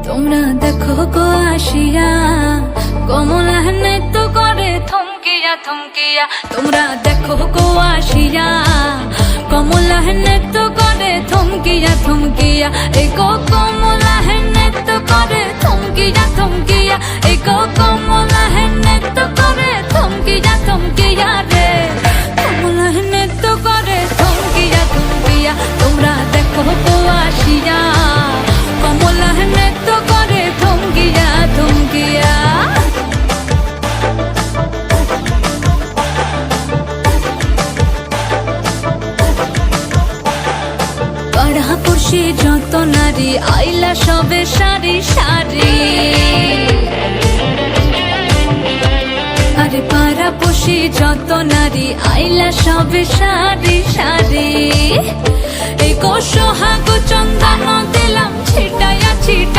তোমরা দেখো গো আসিয়া কমলা নৃত্য করে থমকিয়া থমকিয়া। তোমরা দেখো গো আসিয়া কমলা নৃত্য করে থমকিয়া থমকিয়া। এই গো কমলা নৃত্য করে থমকিয়া থমকিয়া। এই গো কমলা নৃত্য করে থমকিয়া থমকিয়া রে। কমলা নৃত্য করে থমকিয়া থমকিয়া। তোমরা দেখো গো আসিয়া কমলা নৃত্য করে থমকিয়া থমকিয়া। পাড়াপড়শি যত নারী আইলা সবে সারি সারি। আরে পাড়াপড়শি যত নারী আইলা সবে সারি সারি। এই গো সোহাগ চন্দন দিলাম ছিটায়া ছিটায়া।